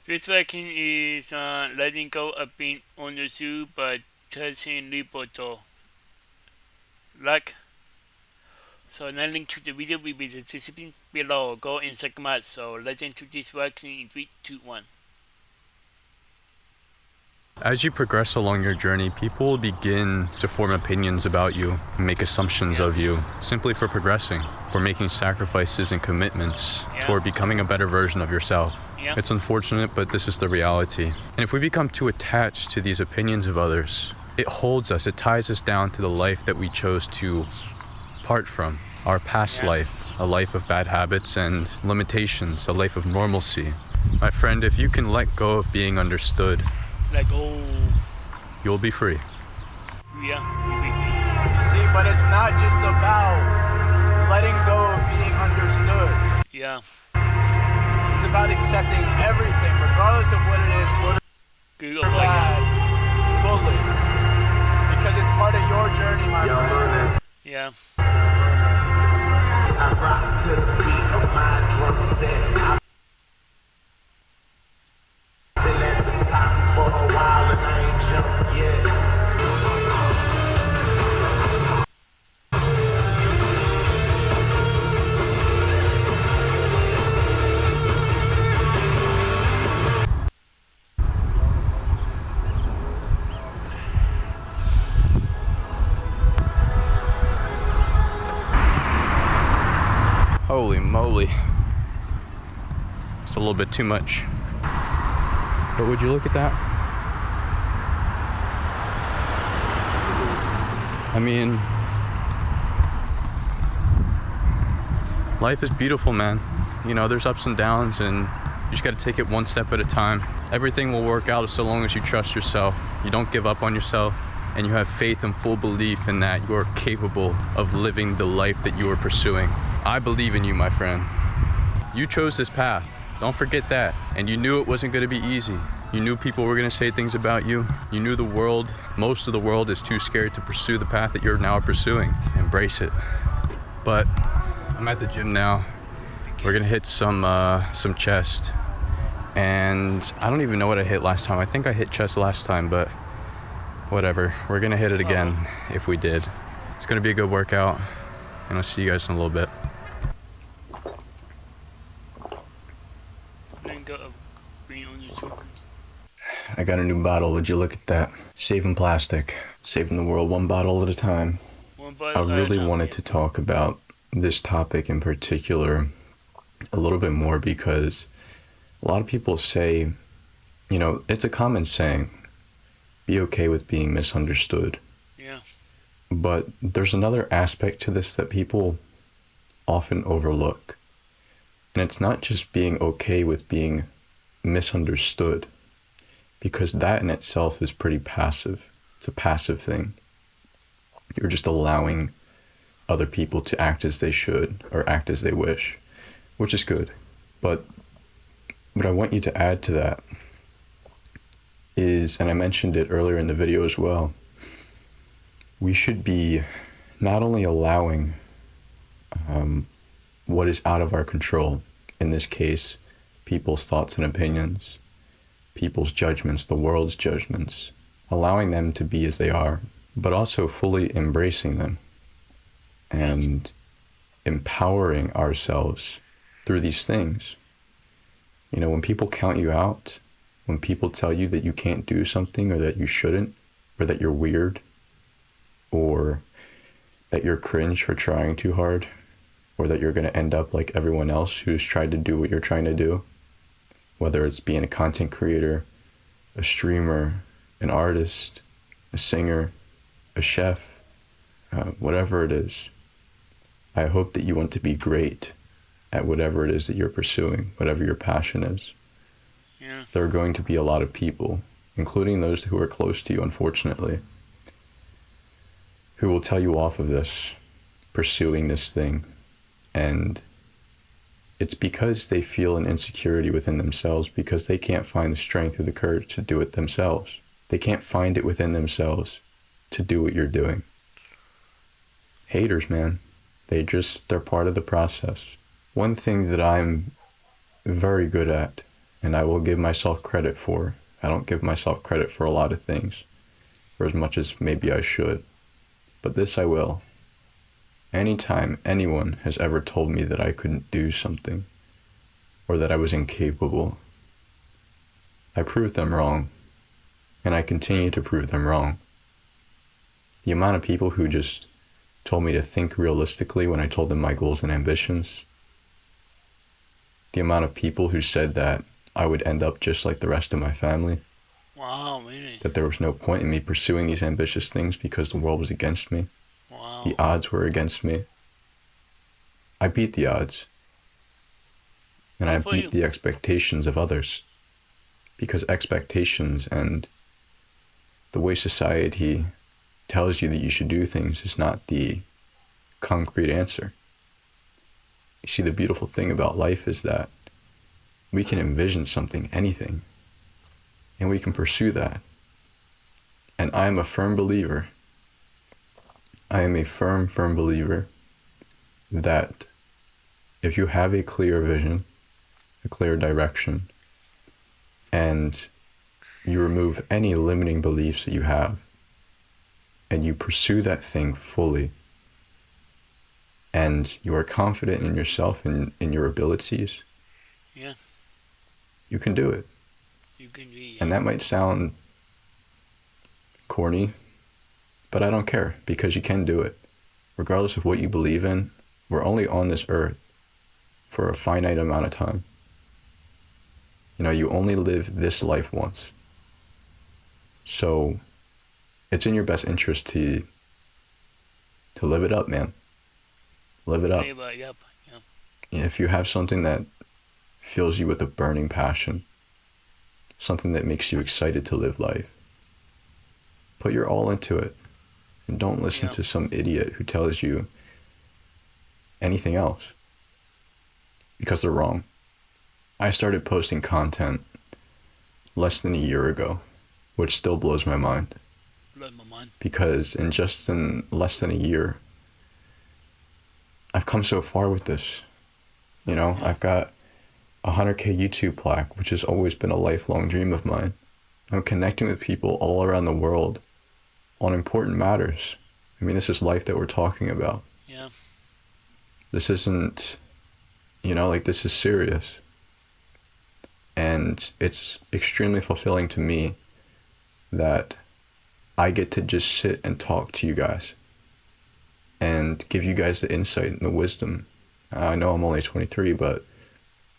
This vaccine is letting go of being understood but touching lipoto. Like, so now link to the video will be the description below. Go and check them out. So let's into this vaccine in 3, 2, 1. As you progress along your journey, people will begin to form opinions about you and make assumptions of you simply for progressing, for making sacrifices and commitments toward becoming a better version of yourself. It's unfortunate, but this is the reality. And if we become too attached to these opinions of others, it holds us, it ties us down to the life that we chose to part from, our past life, a life of bad habits and limitations, a life of normalcy. My friend, if you can let go of being understood, Let go. you'll be free. Yeah. You see, but it's not just about letting go of being understood. Yeah. It's about accepting everything, regardless of what it is, good or bad, fully. Because it's part of your journey, my friend. Yeah. I rock to the beat of my drum set. I've been at the top for a while and I ain't jumped yet. Holy moly. It's a little bit too much. But would you look at that? I mean, life is beautiful, man. You know, there's ups and downs and you just gotta take it one step at a time. Everything will work out so long as you trust yourself. You don't give up on yourself and you have faith and full belief in that you are capable of living the life that you are pursuing. I believe in you, my friend. You chose this path. Don't forget that. And you knew it wasn't gonna be easy. You knew people were gonna say things about you. You knew the world, most of the world is too scared to pursue the path that you're now pursuing. Embrace it. But I'm at the gym now. We're gonna hit some chest. And I don't even know what I hit last time. I think I hit chest last time, but whatever. We're gonna hit it again if we did. It's gonna be a good workout. And I'll see you guys in a little bit. I got a new bottle. Would you look at that? Saving plastic. Saving the world one bottle at a time. I really wanted to talk about this topic in particular a little bit more because a lot of people say, you know, it's a common saying, be okay with being misunderstood. Yeah. But there's another aspect to this that people often overlook. And it's not just being okay with being misunderstood, because that in itself is pretty passive. It's a passive thing. You're just allowing other people to act as they should or act as they wish, which is good. But what I want you to add to that is, and I mentioned it earlier in the video as well, we should be not only allowing what is out of our control, in this case, people's thoughts and opinions, people's judgments, the world's judgments, allowing them to be as they are, but also fully embracing them and empowering ourselves through these things. You know, when people count you out, when people tell you that you can't do something or that you shouldn't, or that you're weird, or that you're cringe for trying too hard, or that you're going to end up like everyone else who's tried to do what you're trying to do, whether it's being a content creator, a streamer, an artist, a singer, a chef, whatever it is. I hope that you want to be great at whatever it is that you're pursuing, whatever your passion is. Yeah. There are going to be a lot of people, including those who are close to you, unfortunately, who will tell you off of this, pursuing this thing. And it's because they feel an insecurity within themselves, because they can't find the strength or the courage to do it themselves. They can't find it within themselves to do what you're doing. Haters, man. They're part of the process. One thing that I'm very good at And I will give myself credit for. I don't give myself credit for a lot of things, for as much as maybe I should. But this I will. Anytime anyone has ever told me that I couldn't do something, or that I was incapable, I proved them wrong, and I continue to prove them wrong. The amount of people who just told me to think realistically when I told them my goals and ambitions, the amount of people who said that I would end up just like the rest of my family, Wow, really? that there was no point in me pursuing these ambitious things because the world was against me. Wow. The odds were against me. I beat the odds. And I Good for beat you. the expectations of others. Because expectations and the way society tells you that you should do things is not the concrete answer. You see, the beautiful thing about life is that we can envision something, anything, and we can pursue that. And I am a firm believer, firm believer that if you have a clear vision, a clear direction, and you remove any limiting beliefs that you have, and you pursue that thing fully, and you are confident in yourself and in your abilities, Yeah, you can do it. you can be. And that might sound corny, but I don't care, because you can do it. Regardless of what you believe in, we're only on this earth for a finite amount of time. You know, you only live this life once. So it's in your best interest to live it up, man. Live it up. Yep. Yeah. If you have something that fills you with a burning passion, something that makes you excited to live life, put your all into it. And don't listen to some idiot who tells you anything else, because they're wrong. I started posting content less than a year ago, which still blows my mind. Blow my mind. Because in less than a year, I've come so far with this. You know, I've got a 100K YouTube plaque, which has always been a lifelong dream of mine. I'm connecting with people all around the world on important matters. I mean, this is life that we're talking about. Yeah. This isn't, this is serious. And it's extremely fulfilling to me that I get to just sit and talk to you guys and give you guys the insight and the wisdom. I know I'm only 23, but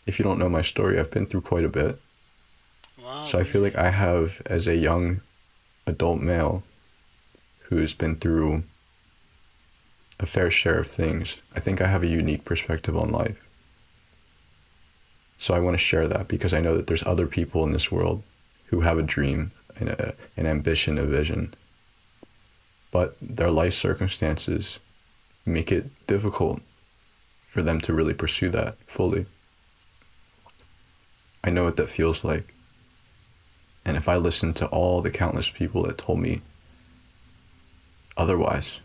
if you don't know my story, I've been through quite a bit. Wow. So I feel like I have, as a young adult male who's been through a fair share of things, I think I have a unique perspective on life. So I want to share that, because I know that there's other people in this world who have a dream and an ambition, a vision, but their life circumstances make it difficult for them to really pursue that fully. I know what that feels like. And if I listened to all the countless people that told me otherwise,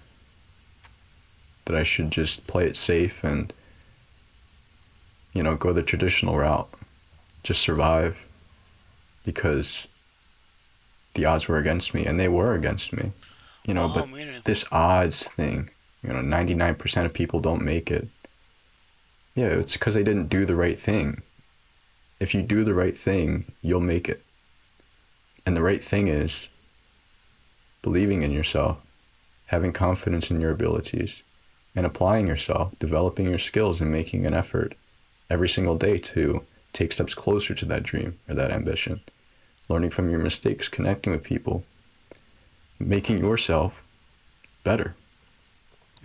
that I should just play it safe and, go the traditional route, just survive, because the odds were against me, and they were against me, but really? this odds thing, 99% of people don't make it. Yeah, it's because they didn't do the right thing. If you do the right thing, you'll make it. And the right thing is believing in yourself, having confidence in your abilities, and applying yourself, developing your skills, and making an effort every single day to take steps closer to that dream or that ambition. Learning from your mistakes, connecting with people, making yourself better.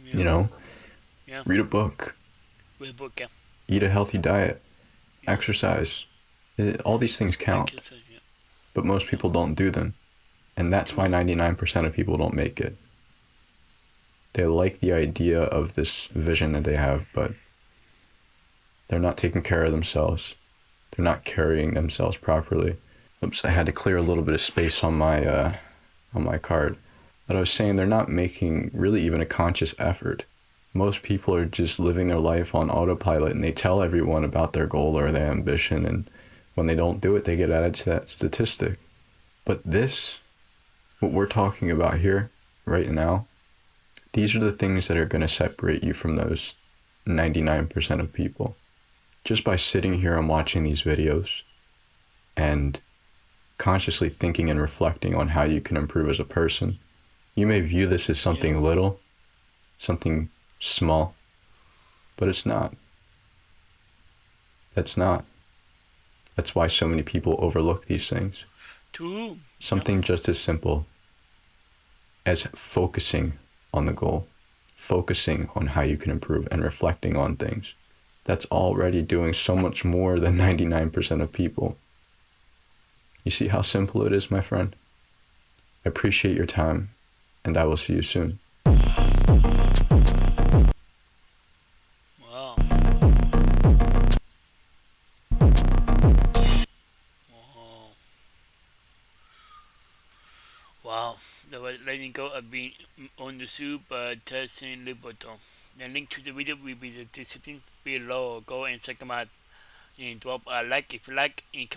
Yeah. Read a book, Read a book, yeah. eat a healthy diet, exercise. All these things count, but most people don't do them. And that's why 99% of people don't make it. They like the idea of this vision that they have, but they're not taking care of themselves. They're not carrying themselves properly. Oops, I had to clear a little bit of space on my card. But I was saying they're not making really even a conscious effort. Most people are just living their life on autopilot, and they tell everyone about their goal or their ambition and When they don't do it, they get added to that statistic. But this, what we're talking about here, right now, these are the things that are going to separate you from those 99% of people. Just by sitting here and watching these videos and consciously thinking and reflecting on how you can improve as a person, you may view this as something little, something small, but it's not. That's not. That's why so many people overlook these things. True. Something just as simple as focusing on the goal, focusing on how you can improve, and reflecting on things. That's already doing so much more than 99% of people. You see how simple it is, my friend? I appreciate your time, and I will see you soon. Wow. Wow, the letting go of being on the soup testing Liboto. The link to the video will be the description below. Go and check them out. And drop a like if you like, and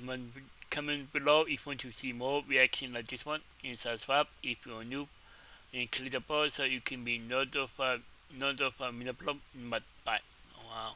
comment below if you want to see more reaction like this one, and subscribe if you're new, and click the bell so you can be notified. Bye. Wow.